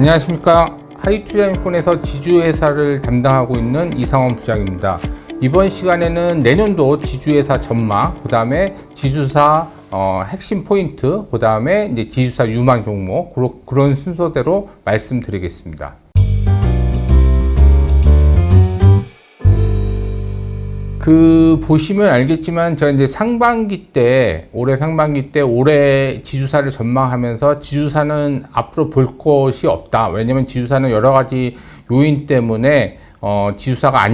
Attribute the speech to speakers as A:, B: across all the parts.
A: 안녕하십니까. 하이투자증권에서 지주회사를 담당하고 있는 이상원 부장입니다. 이번 시간에는 내년도 지주회사 전망, 그 다음에 지주사 핵심 포인트, 그 다음에 이제 지주사 유망 종목, 그런 순서대로 말씀드리겠습니다. 보시면 알겠지만, 제가 이제 올해 상반기 때 올해 지주사를 전망하면서 지주사는 앞으로 볼 것이 없다. 왜냐면 지주사는 여러 가지 요인 때문에 지주사가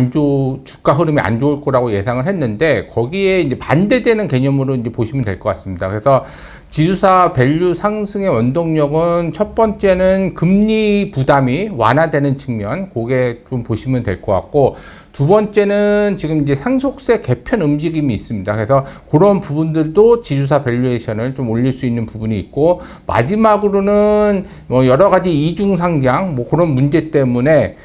A: 주가 흐름이 안 좋을 거라고 예상을 했는데, 거기에 이제 반대되는 개념으로 이제 보시면 될 것 같습니다. 그래서 지주사 밸류 상승의 원동력은 첫 번째는 금리 부담이 완화되는 측면, 그게 좀 보시면 될 것 같고, 두 번째는 지금 이제 상속세 개편 움직임이 있습니다. 그래서 그런 부분들도 지주사 밸류에이션을 좀 올릴 수 있는 부분이 있고, 마지막으로는 여러 가지 이중 상장, 그런 문제 때문에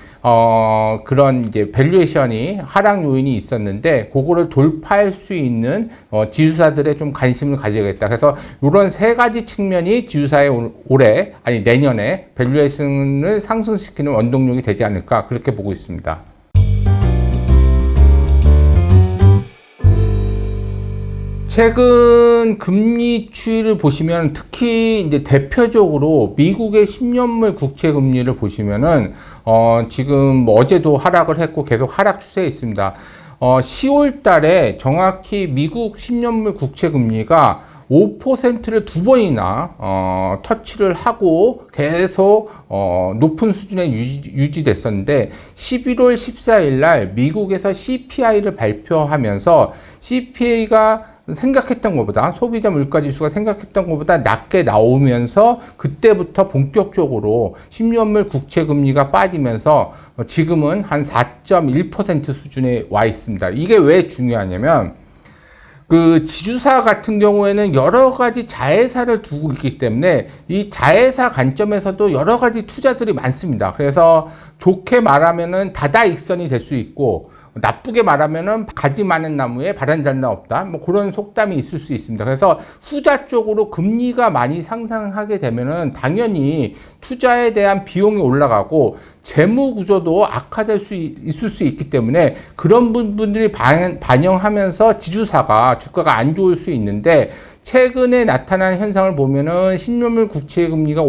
A: 그런 이제 밸류에이션이 하락 요인이 있었는데, 그거를 돌파할 수 있는 지주사들의 좀 관심을 가져야겠다. 그래서 이런 세 가지 측면이 지주사의 내년에 밸류에이션을 상승시키는 원동력이 되지 않을까, 그렇게 보고 있습니다. 최근 금리 추이를 보시면, 특히 이제 대표적으로 미국의 10년물 국채 금리를 보시면은 지금 어제도 하락을 했고 계속 하락 추세에 있습니다. 10월 달에 정확히 미국 10년물 국채 금리가 5%를 두 번이나 터치를 하고 계속 높은 수준에 유지됐었는데, 11월 14일 날 미국에서 CPI를 발표하면서 CPI가 생각했던 것보다, 소비자 물가 지수가 생각했던 것보다 낮게 나오면서 그때부터 본격적으로 10년물 국채 금리가 빠지면서 지금은 한 4.1% 수준에 와 있습니다. 이게 왜 중요하냐면, 지주사 같은 경우에는 여러 가지 자회사를 두고 있기 때문에 이 자회사 관점에서도 여러 가지 투자들이 많습니다. 그래서 좋게 말하면은 다다익선이 될 수 있고, 나쁘게 말하면은 가지 많은 나무에 바람잡나 없다, 그런 속담이 있을 수 있습니다. 그래서 후자 쪽으로 금리가 많이 상승하게 되면은 당연히 투자에 대한 비용이 올라가고 재무 구조도 악화될 수 있을 수 있기 때문에, 그런 부분들이 반영하면서 지주사가 주가가 안 좋을 수 있는데, 최근에 나타난 현상을 보면은 10년물 국채 금리가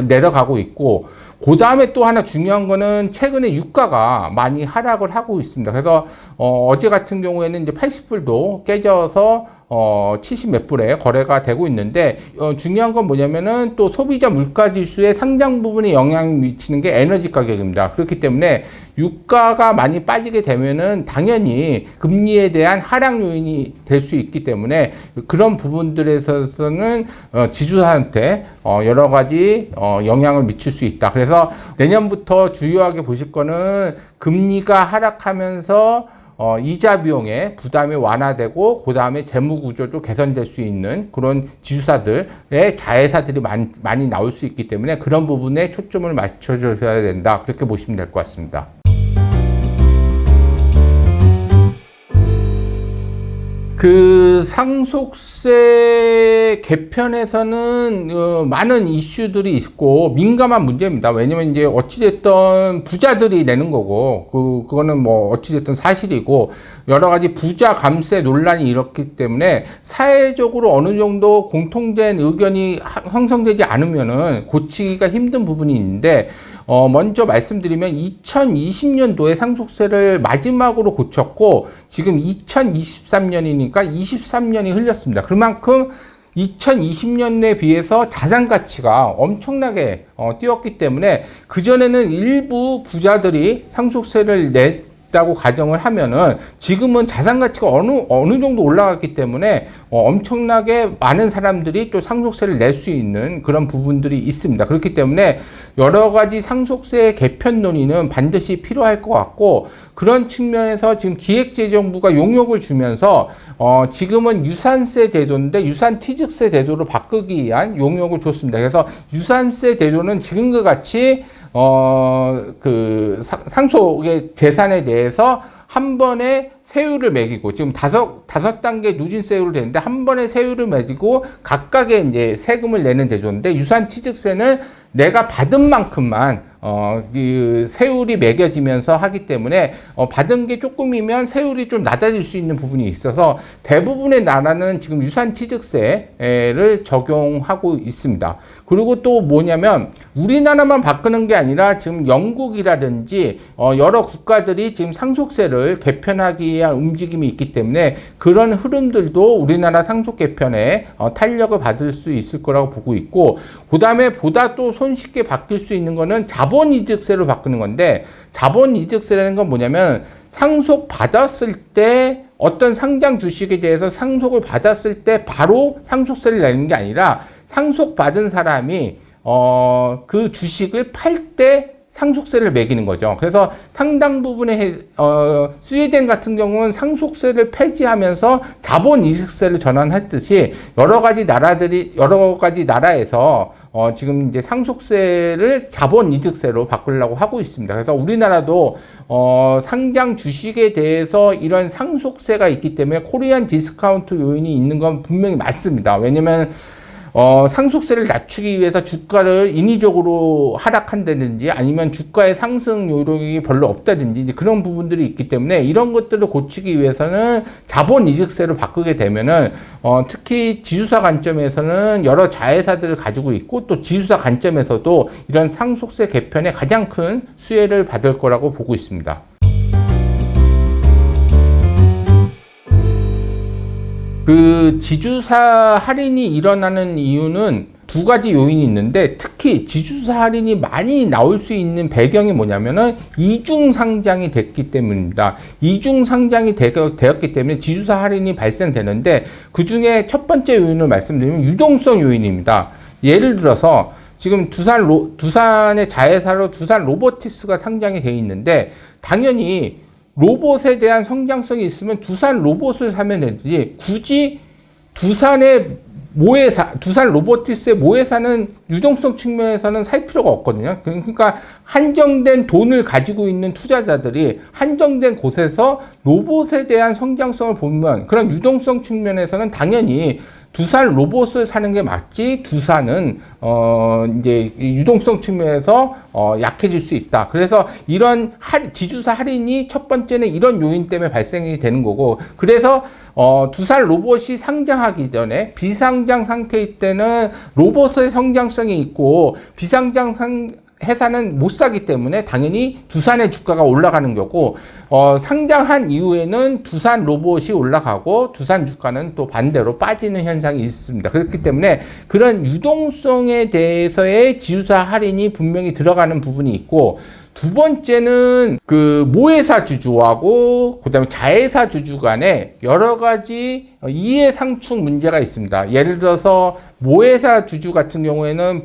A: 내려가고 있고, 그 다음에 또 하나 중요한 거는 최근에 유가가 많이 하락을 하고 있습니다. 그래서 어제 같은 경우에는 이제 80불도 깨져서 70 몇 불에 거래가 되고 있는데, 중요한 건 뭐냐면은 또 소비자 물가 지수의 상당 부분에 영향을 미치는 게 에너지 가격입니다. 그렇기 때문에 유가가 많이 빠지게 되면은 당연히 금리에 대한 하락 요인이 될 수 있기 때문에, 그런 부분들에서는 지주사한테 여러 가지 영향을 미칠 수 있다. 그래서 내년부터 주요하게 보실 거는, 금리가 하락하면서 이자 비용의 부담이 완화되고, 그 다음에 재무 구조도 개선될 수 있는 그런 지주사들의 자회사들이 많이 나올 수 있기 때문에, 그런 부분에 초점을 맞춰주셔야 된다, 그렇게 보시면 될 것 같습니다. 상속세 개편에서는 많은 이슈들이 있고 민감한 문제입니다. 왜냐면 이제 어찌됐든 부자들이 내는 거고, 그거는 어찌됐든 사실이고, 여러 가지 부자 감세 논란이 일었기 때문에 사회적으로 어느 정도 공통된 의견이 형성되지 않으면은 고치기가 힘든 부분이 있는데, 먼저 말씀드리면 2020년도에 상속세를 마지막으로 고쳤고, 지금 2023년이니까 23년이 흘렸습니다. 그만큼 2020년에 비해서 자산 가치가 엄청나게 뛰었기 때문에, 그전에는 일부 부자들이 상속세를 냈다고 가정을 하면은, 지금은 자산 가치가 어느 정도 올라갔기 때문에 엄청나게 많은 사람들이 또 상속세를 낼 수 있는 그런 부분들이 있습니다. 그렇기 때문에 여러 가지 상속세 개편 논의는 반드시 필요할 것 같고, 그런 측면에서 지금 기획재정부가 용역을 주면서 지금은 유산세 제도인데 유산취득세 제도로 바꾸기 위한 용역을 줬습니다. 그래서 유산세 제도는 지금과 같이 상속의 재산에 대해서 한 번에 세율을 매기고, 지금 다섯 단계 누진세율을 되는데, 한 번에 세율을 매기고, 각각의 이제 세금을 내는 대조인데, 유산취득세는 내가 받은 만큼만, 그 세율이 매겨지면서 하기 때문에, 받은 게 조금이면 세율이 좀 낮아질 수 있는 부분이 있어서, 대부분의 나라는 지금 유산취득세를 적용하고 있습니다. 그리고 또 뭐냐면, 우리나라만 바꾸는 게 아니라, 지금 영국이라든지, 여러 국가들이 지금 상속세를 개편하기 위한 움직임이 있기 때문에 그런 흐름들도 우리나라 상속 개편에 탄력을 받을 수 있을 거라고 보고 있고, 그 다음에 보다 또 손쉽게 바뀔 수 있는 거는 자본이득세로 바꾸는 건데, 자본이득세라는 건 뭐냐면 상속 받았을 때 어떤 상장 주식에 대해서 상속을 받았을 때 바로 상속세를 내는 게 아니라 상속받은 사람이 그 주식을 팔 때 상속세를 매기는 거죠. 그래서 상당 부분의 스웨덴 같은 경우는 상속세를 폐지하면서 자본이득세를 전환했듯이 여러 가지 나라에서 지금 이제 상속세를 자본이득세로 바꾸려고 하고 있습니다. 그래서 우리나라도 상장 주식에 대해서 이런 상속세가 있기 때문에 코리안 디스카운트 요인이 있는 건 분명히 맞습니다. 왜냐면 상속세를 낮추기 위해서 주가를 인위적으로 하락한다든지 아니면 주가의 상승 요령이 별로 없다든지 그런 부분들이 있기 때문에 이런 것들을 고치기 위해서는 자본이득세로 바꾸게 되면은 특히 지주사 관점에서는 여러 자회사들을 가지고 있고 또 지주사 관점에서도 이런 상속세 개편에 가장 큰 수혜를 받을 거라고 보고 있습니다. 그 지주사 할인이 일어나는 이유는 두 가지 요인이 있는데, 특히 지주사 할인이 많이 나올 수 있는 배경이 뭐냐면은 이중 상장이 됐기 때문입니다. 이중 상장이 되었기 때문에 지주사 할인이 발생되는데, 그 중에 첫 번째 요인을 말씀드리면 유동성 요인입니다. 예를 들어서 지금 두산의 자회사로 두산 로보티스가 상장이 되어 있는데, 당연히 로봇에 대한 성장성이 있으면 두산 로봇을 사면 되지, 굳이 두산 로보티스의 모회사는 유동성 측면에서는 살 필요가 없거든요. 그러니까 한정된 돈을 가지고 있는 투자자들이 한정된 곳에서 로봇에 대한 성장성을 보면 그런 유동성 측면에서는 당연히 두산 로봇을 사는 게 맞지, 두산은 이제 유동성 측면에서 약해질 수 있다. 그래서 이런 지주사 할인이 첫 번째는 이런 요인 때문에 발생이 되는 거고, 그래서 두산 로봇이 상장하기 전에 비상장 상태일 때는 로봇의 성장성이 있고 비상장 회사는 못 사기 때문에 당연히 두산의 주가가 올라가는 거고, 상장한 이후에는 두산 로봇이 올라가고 두산 주가는 또 반대로 빠지는 현상이 있습니다. 그렇기 때문에 그런 유동성에 대해서의 지주사 할인이 분명히 들어가는 부분이 있고, 두 번째는 그 모회사 주주하고 그다음에 자회사 주주 간에 여러 가지 이해 상충 문제가 있습니다. 예를 들어서 모회사 주주 같은 경우에는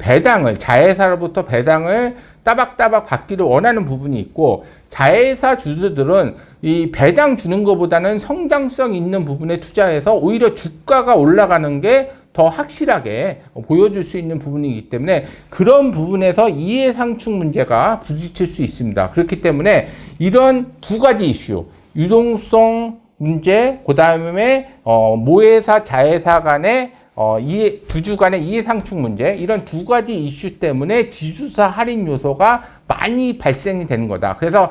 A: 자회사로부터 배당을 따박따박 받기를 원하는 부분이 있고, 자회사 주주들은 이 배당 주는 것보다는 성장성 있는 부분에 투자해서 오히려 주가가 올라가는 게 더 확실하게 보여줄 수 있는 부분이기 때문에 그런 부분에서 이해상충 문제가 부딪힐 수 있습니다. 그렇기 때문에 이런 두 가지 이슈, 유동성 문제, 그 다음에 모회사, 자회사 간의 주주 간의 이해상충 문제, 이런 두 가지 이슈 때문에 지주사 할인 요소가 많이 발생이 되는 거다. 그래서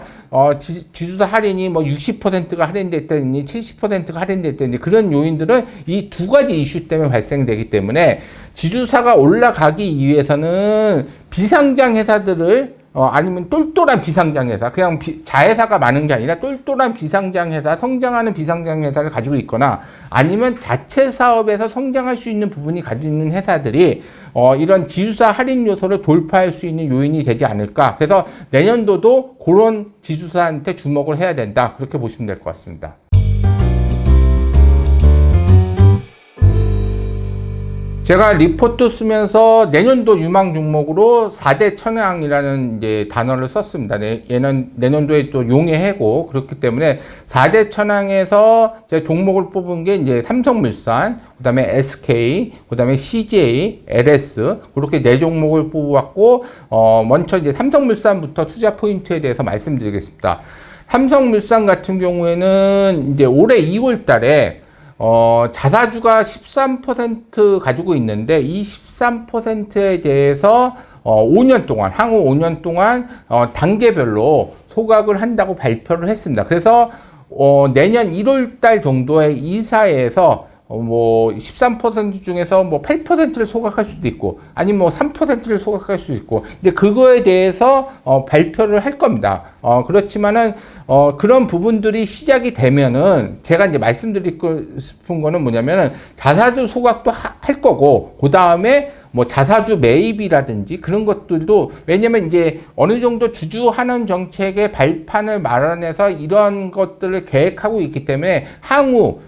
A: 지주사 할인이 뭐 60%가 할인됐다니 70%가 할인됐다니 그런 요인들은 이 두 가지 이슈 때문에 발생되기 때문에 지주사가 올라가기 위해서는 비상장 회사들을 아니면 똘똘한 비상장 회사, 그냥 자회사가 많은 게 아니라 똘똘한 비상장 회사, 성장하는 비상장 회사를 가지고 있거나 아니면 자체 사업에서 성장할 수 있는 부분이 가지고 있는 회사들이 이런 지주사 할인 요소를 돌파할 수 있는 요인이 되지 않을까. 그래서 내년도도 그런 지주사한테 주목을 해야 된다. 그렇게 보시면 될 것 같습니다. 제가 리포트 쓰면서 내년도 유망 종목으로 4대 천왕이라는 이제 단어를 썼습니다. 얘는 내년도에 또 용의 해고, 그렇기 때문에 4대 천왕에서 제 종목을 뽑은 게 이제 삼성물산, 그 다음에 SK, 그 다음에 CJ, LS, 그렇게 4종목을 뽑았고, 먼저 이제 삼성물산부터 투자 포인트에 대해서 말씀드리겠습니다. 삼성물산 같은 경우에는 이제 올해 2월 달에 자사주가 13% 가지고 있는데 이 13%에 대해서 5년 동안, 향후 5년 동안 단계별로 소각을 한다고 발표를 했습니다. 그래서 내년 1월 달 정도에 이사회에서 뭐 13% 중에서 뭐 8%를 소각할 수도 있고 아니면 뭐 3%를 소각할 수도 있고 이제 그거에 대해서 발표를 할 겁니다. 그렇지만은 그런 부분들이 시작이 되면은 제가 이제 말씀드리고 싶은 거는 뭐냐면은 자사주 소각도 할 거고 그 다음에 뭐 자사주 매입이라든지 그런 것들도 왜냐면 이제 어느 정도 주주 환원 정책의 발판을 마련해서 이런 것들을 계획하고 있기 때문에 향후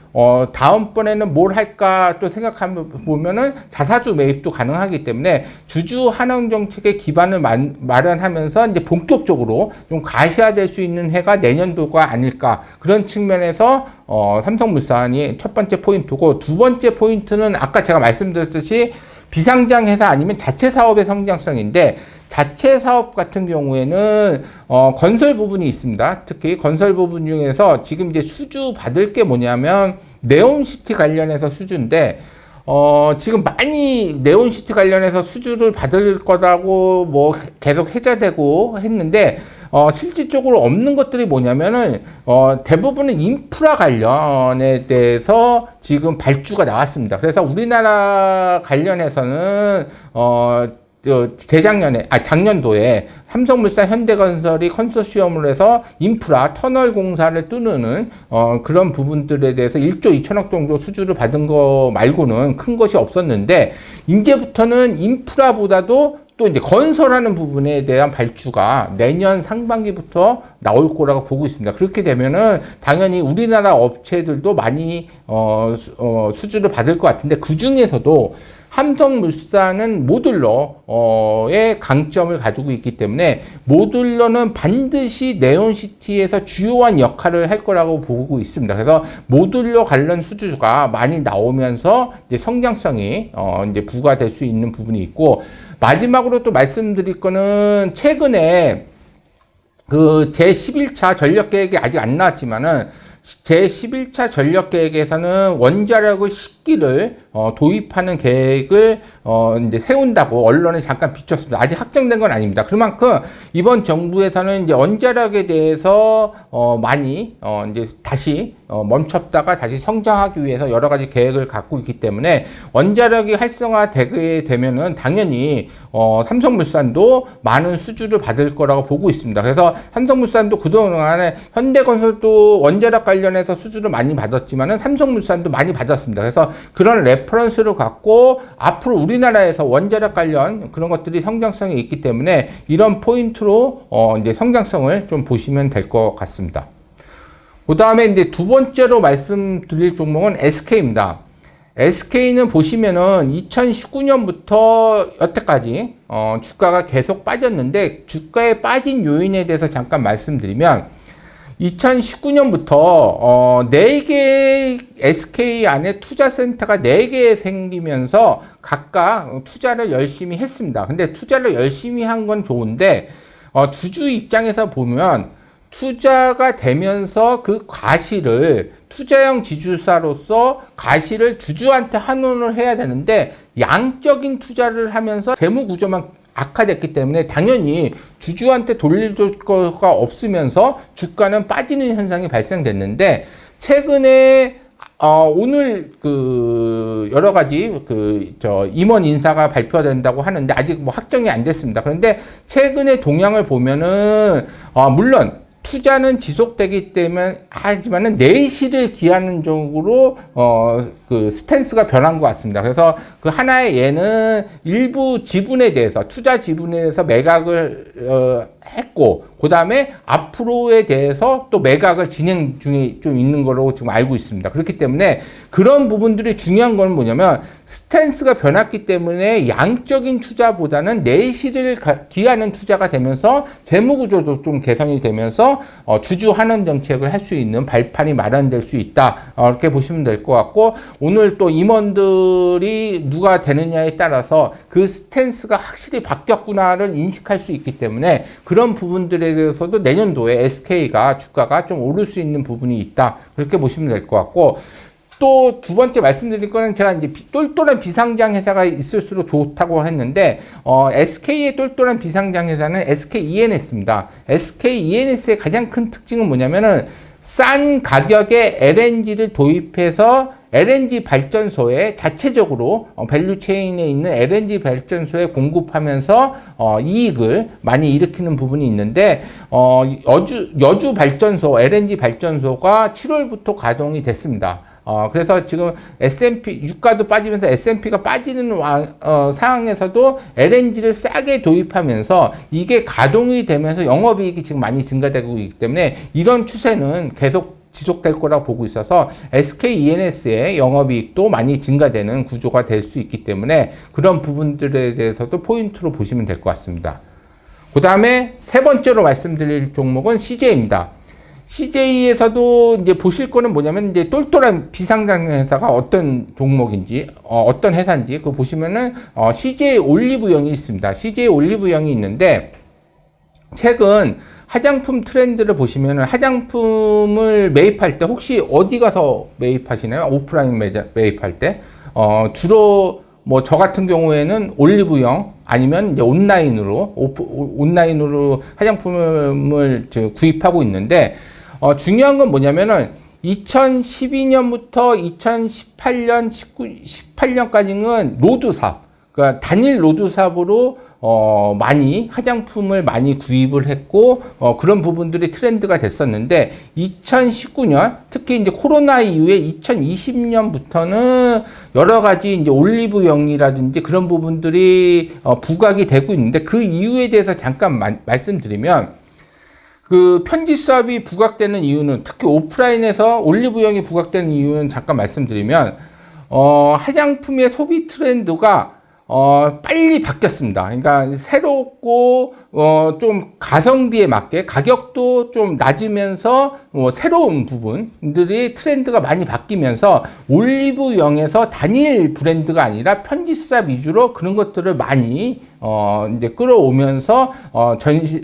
A: 다음번에는 뭘 할까 또 생각하면 보면은 자사주 매입도 가능하기 때문에 주주 환원 정책의 기반을 마련하면서 이제 본격적으로 좀 가시화될 수 있는 해가 내년도가 아닐까 그런 측면에서 삼성물산이 첫 번째 포인트고 두 번째 포인트는 아까 제가 말씀드렸듯이 비상장 회사 아니면 자체 사업의 성장성인데 자체 사업 같은 경우에는 건설 부분이 있습니다. 특히 건설 부분 중에서 지금 이제 수주 받을 게 뭐냐면 네온시티 관련해서 수주인데 지금 많이 네온시티 관련해서 수주를 받을 거라고 뭐 계속 회자되고 했는데 실질적으로 없는 것들이 뭐냐면은 대부분은 인프라 관련에 대해서 지금 발주가 나왔습니다. 그래서 우리나라 관련해서는 작년도에 삼성물산 현대건설이 컨소시엄을 해서 인프라 터널 공사를 뚫는 그런 부분들에 대해서 1조 2천억 정도 수주를 받은 거 말고는 큰 것이 없었는데 이제부터는 인프라보다도 또 이제 건설하는 부분에 대한 발주가 내년 상반기부터 나올 거라고 보고 있습니다. 그렇게 되면은 당연히 우리나라 업체들도 많이 수주를 받을 것 같은데 그 중에서도 삼성물산은 모듈러의 강점을 가지고 있기 때문에 모듈러는 반드시 네온시티에서 주요한 역할을 할 거라고 보고 있습니다. 그래서 모듈러 관련 수주가 많이 나오면서 이제 성장성이 이제 부과될 수 있는 부분이 있고 마지막으로 또 말씀드릴 거는 최근에 그 제11차 전력계획이 아직 안 나왔지만은 제11차 전력계획에서는 원자력의 10기를 도입하는 계획을 이제 세운다고 언론에 잠깐 비쳤습니다. 아직 확정된 건 아닙니다. 그만큼 이번 정부에서는 이제 원자력에 대해서 많이 이제 다시 멈췄다가 다시 성장하기 위해서 여러 가지 계획을 갖고 있기 때문에 원자력이 활성화되게 되면은 당연히 삼성물산도 많은 수주를 받을 거라고 보고 있습니다. 그래서 삼성물산도 그동안에 현대건설도 원자력 관련해서 수주를 많이 받았지만은 삼성물산도 많이 받았습니다. 그래서 그런 레퍼런스를 갖고 앞으로 우리나라에서 원자력 관련 그런 것들이 성장성이 있기 때문에 이런 포인트로 이제 성장성을 좀 보시면 될 것 같습니다. 그 다음에 이제 두 번째로 말씀드릴 종목은 SK입니다. SK는 보시면은 2019년부터 여태까지 주가가 계속 빠졌는데 주가에 빠진 요인에 대해서 잠깐 말씀드리면 2019년부터 4개 SK 안에 투자센터가 4개 생기면서 각각 투자를 열심히 했습니다. 근데 투자를 열심히 한 건 좋은데 주주 입장에서 보면 투자가 되면서 그 과실을 투자형 지주사로서 과실을 주주한테 환원을 해야 되는데 양적인 투자를 하면서 재무 구조만 악화됐기 때문에 당연히 주주한테 돌릴 거가 없으면서 주가는 빠지는 현상이 발생됐는데 최근에 오늘 여러 가지 임원 인사가 발표된다고 하는데 아직 뭐 확정이 안 됐습니다. 그런데 최근에 동향을 보면은 물론 투자는 지속되기 때문에 하지만은 내실을 기하는 쪽으로 스탠스가 변한 것 같습니다. 그래서 그 하나의 예는 일부 지분에 대해서 투자 지분에 대해서 매각을 했고 그 다음에 앞으로에 대해서 또 매각을 진행 중에 좀 있는 걸로 지금 알고 있습니다. 그렇기 때문에 그런 부분들이 중요한 건 뭐냐면 스탠스가 변했기 때문에 양적인 투자보다는 내실을 기하는 투자가 되면서 재무구조도 좀 개선이 되면서 주주 환원 정책을 할 수 있는 발판이 마련될 수 있다. 이렇게 보시면 될 것 같고 오늘 또 임원들이 누가 되느냐에 따라서 그 스탠스가 확실히 바뀌었구나를 인식할 수 있기 때문에 그런 부분들에 부분들에 대해서도 내년도에 SK가 주가가 좀 오를 수 있는 부분이 있다. 그렇게 보시면 될 것 같고, 또 두 번째 말씀드릴 거는 제가 이제 똘똘한 비상장 회사가 있을수록 좋다고 했는데, SK의 똘똘한 비상장 회사는 SK E&S입니다. SK E&S의 가장 큰 특징은 뭐냐면은 싼 가격에 LNG를 도입해서 LNG 발전소에 자체적으로 밸류 체인에 있는 LNG 발전소에 공급하면서 이익을 많이 일으키는 부분이 있는데, 여주 발전소, LNG 발전소가 7월부터 가동이 됐습니다. 그래서 지금 S&P, 유가도 빠지면서 S&P가 빠지는 상황에서도 LNG를 싸게 도입하면서 이게 가동이 되면서 영업이익이 지금 많이 증가되고 있기 때문에 이런 추세는 계속 지속될 거라고 보고 있어서 SK E&S의 영업이익도 많이 증가되는 구조가 될 수 있기 때문에 그런 부분들에 대해서도 포인트로 보시면 될 것 같습니다. 그 다음에 세 번째로 말씀드릴 종목은 CJ입니다. CJ에서도 이제 보실 거는 뭐냐면 이제 똘똘한 비상장 회사가 어떤 종목인지, 어떤 회사인지 그거 보시면은 CJ 올리브영이 있습니다. CJ 올리브영이 있는데 최근 화장품 트렌드를 보시면은 화장품을 매입할 때 혹시 어디 가서 매입하시나요? 오프라인 매입할 때 주로 뭐 저 같은 경우에는 올리브영 아니면 이제 온라인으로 화장품을 구입하고 있는데 중요한 건 뭐냐면은 2012년부터 2018년, 18년까지는 로드삽, 그러니까 단일 로드삽으로 많이 화장품을 많이 구입을 했고 그런 부분들이 트렌드가 됐었는데 2019년 특히 이제 코로나 이후에 2020년부터는 여러 가지 이제 올리브영이라든지 그런 부분들이 부각이 되고 있는데 그 이유에 대해서 잠깐 말씀드리면 그 편지 수압이 부각되는 이유는 특히 오프라인에서 올리브영이 부각되는 이유는 잠깐 말씀드리면 화장품의 소비 트렌드가 빨리 바뀌었습니다. 그러니까 새롭고 좀 가성비에 맞게 가격도 좀 낮으면서 새로운 부분들이 트렌드가 많이 바뀌면서 올리브영에서 단일 브랜드가 아니라 편지샵 위주로 그런 것들을 많이 이제 끌어오면서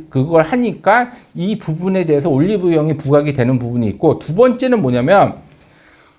A: 그걸 하니까 이 부분에 대해서 올리브영이 부각이 되는 부분이 있고, 두 번째는 뭐냐면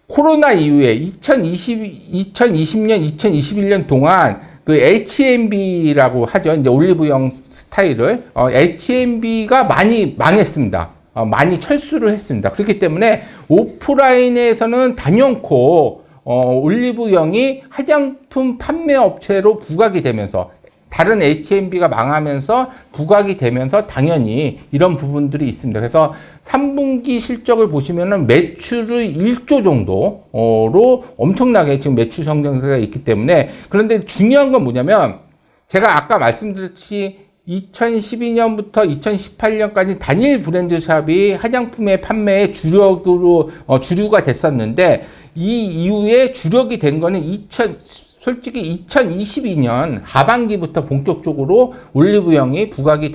A: 코로나 이후에 2020년, 2021년 동안 그 H&B라고 하죠. 이제 올리브영 스타일을 H&B가 많이 망했습니다. 많이 철수를 했습니다. 그렇기 때문에 오프라인에서는 단연코 올리브영이 화장품 판매 업체로 부각이 되면서 다른 H&B가 망하면서 부각이 되면서 당연히 이런 부분들이 있습니다. 그래서 3분기 실적을 보시면은 매출을 1조 정도로 엄청나게 지금 매출 성장세가 있기 때문에, 그런데 중요한 건 뭐냐면 제가 아까 말씀드렸듯이 2012년부터 2018년까지 단일 브랜드 샵이 화장품의 판매의 주류가 됐었는데 이 이후에 주력이 된 거는 솔직히 2022년 하반기부터 본격적으로 올리브영이 부각이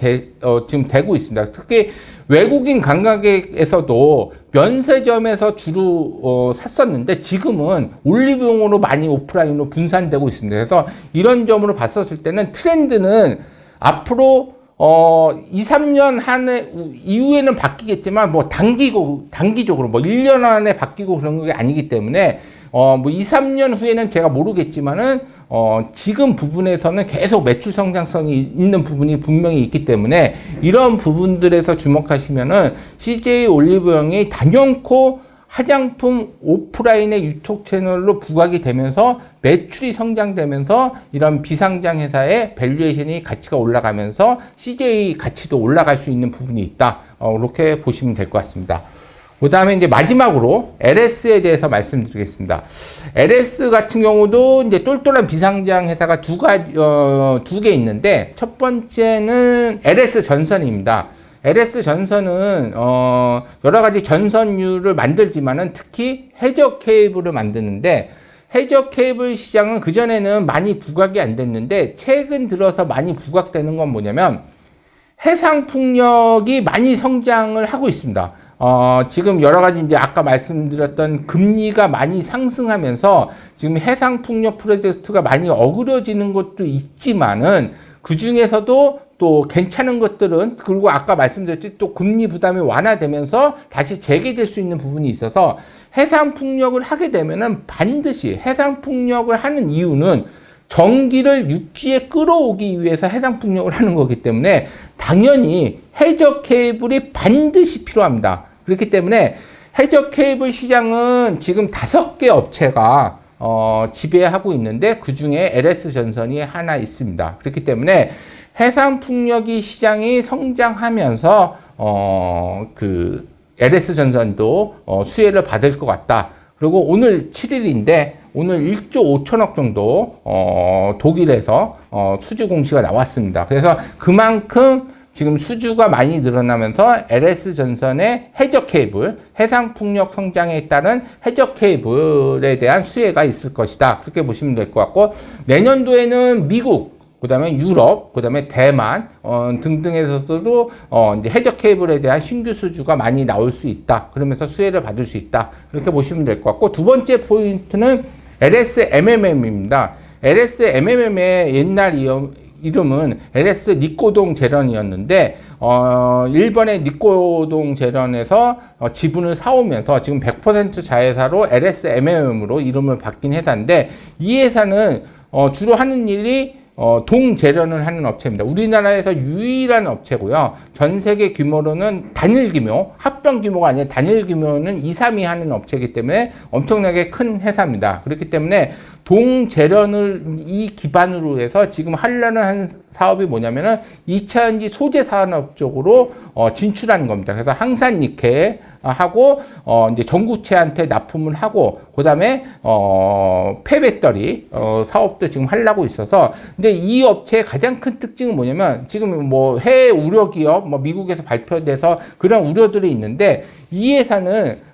A: 지금 되고 있습니다. 특히 외국인 관광객에서도 면세점에서 주로 샀었는데 지금은 올리브영으로 많이 오프라인으로 분산되고 있습니다. 그래서 이런 점으로 봤었을 때는 트렌드는 앞으로 2, 3년 이후에는 바뀌겠지만 뭐 단기적으로 뭐 1년 안에 바뀌고 그런 게 아니기 때문에 뭐 2, 3년 후에는 제가 모르겠지만은 지금 부분에서는 계속 매출 성장성이 있는 부분이 분명히 있기 때문에 이런 부분들에서 주목하시면은 CJ 올리브영이 단연코 화장품 오프라인의 유통 채널로 부각이 되면서 매출이 성장되면서 이런 비상장 회사의 밸류에이션이 가치가 올라가면서 CJ 가치도 올라갈 수 있는 부분이 있다. 이렇게 보시면 될 것 같습니다. 그 다음에 이제 마지막으로 LS에 대해서 말씀드리겠습니다. LS 같은 경우도 이제 똘똘한 비상장 회사가 두 개 있는데, 첫 번째는 LS 전선입니다. LS 전선은 여러 가지 전선유를 만들지만은 특히 해저 케이블을 만드는데, 해저 케이블 시장은 그전에는 많이 부각이 안 됐는데 최근 들어서 많이 부각되는 건 뭐냐면 해상 풍력이 많이 성장을 하고 있습니다. 지금 여러 가지 이제 아까 말씀드렸던 금리가 많이 상승하면서 지금 해상 풍력 프로젝트가 많이 어그러지는 것도 있지만은 그 중에서도 또 괜찮은 것들은, 그리고 아까 말씀드렸듯이 또 금리 부담이 완화되면서 다시 재개될 수 있는 부분이 있어서 해상풍력을 하게 되면은 반드시 해상풍력을 하는 이유는 전기를 육지에 끌어오기 위해서 해상풍력을 하는 거기 때문에 당연히 해저 케이블이 반드시 필요합니다. 그렇기 때문에 해저 케이블 시장은 지금 5개 업체가 지배하고 있는데 그 중에 LS전선이 하나 있습니다. 그렇기 때문에 해상풍력이 시장이 성장하면서 그 LS전선도 수혜를 받을 것 같다. 그리고 오늘 7일인데 오늘 1조 5천억 정도 독일에서 수주 공시가 나왔습니다. 그래서 그만큼 지금 수주가 많이 늘어나면서 LS전선의 해저 케이블, 해상풍력 성장에 따른 해저 케이블에 대한 수혜가 있을 것이다. 그렇게 보시면 될 것 같고, 내년도에는 미국, 그 다음에 유럽, 그 다음에 대만 등등에서도 이제 해저 케이블에 대한 신규 수주가 많이 나올 수 있다. 그러면서 수혜를 받을 수 있다. 그렇게 보시면 될 것 같고, 두 번째 포인트는 LSMMM입니다. LSMMM의 옛날 이름은 LS 니꼬동 제런이었는데 일본의 니꼬동 제런에서 지분을 사오면서 지금 100% 자회사로 LSMMM으로 이름을 바뀐 회사인데, 이 회사는 주로 하는 일이 동제련을 하는 업체입니다. 우리나라에서 유일한 업체고요. 전 세계 규모로는 단일 규모, 합병 규모가 아니라 단일 규모는 2, 3위 하는 업체이기 때문에 엄청나게 큰 회사입니다. 그렇기 때문에 동제련을 이 기반으로 해서 지금 하려는 한 사업이 뭐냐면은 2차전지 소재 산업 쪽으로 진출하는 겁니다. 그래서 항산 니켈 하고 이제 전구체한테 납품을 하고, 그다음에 폐배터리 사업도 지금 하려고 있어서. 근데 이 업체의 가장 큰 특징은 뭐냐면, 지금 뭐 해외 우려 기업 미국에서 발표돼서 그런 우려들이 있는데, 이 회사는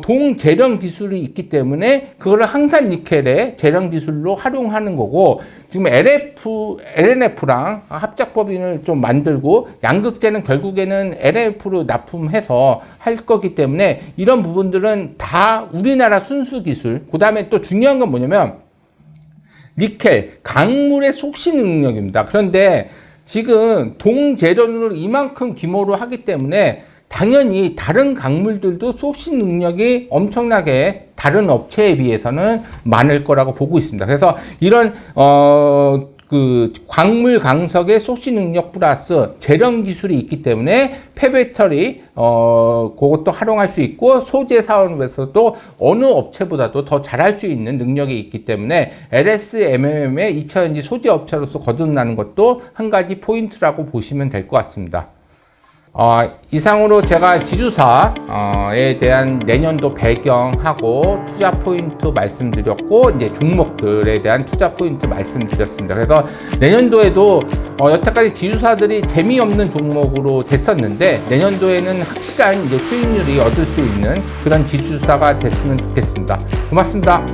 A: 동제련 기술이 있기 때문에 그거를 항산 니켈의 제련 기술로 활용하는 거고, 지금 LNF랑 합작법인을 좀 만들고 양극재는 결국에는 LNF로 납품해서 할 거기 때문에 이런 부분들은 다 우리나라 순수 기술. 그 다음에 또 중요한 건 뭐냐면 니켈, 강물의 속시 능력입니다. 그런데 지금 동제련으로 이만큼 규모로 하기 때문에 당연히 다른 강물들도 속시 능력이 엄청나게 다른 업체에 비해서는 많을 거라고 보고 있습니다. 그래서 이런 그 광물 강석의 속시 능력 플러스 제련 기술이 있기 때문에 폐배터리 그것도 활용할 수 있고, 소재 사업에서도 어느 업체보다도 더 잘할 수 있는 능력이 있기 때문에 LSMM의 2차전지 소재 업체로서 거듭나는 것도 한 가지 포인트라고 보시면 될 것 같습니다. 이상으로 제가 지주사에 대한 내년도 배경하고 투자 포인트 말씀드렸고, 이제 종목들에 대한 투자 포인트 말씀드렸습니다. 그래서 내년도에도 여태까지 지주사들이 재미없는 종목으로 됐었는데, 내년도에는 확실한 이제 수익률이 얻을 수 있는 그런 지주사가 됐으면 좋겠습니다. 고맙습니다.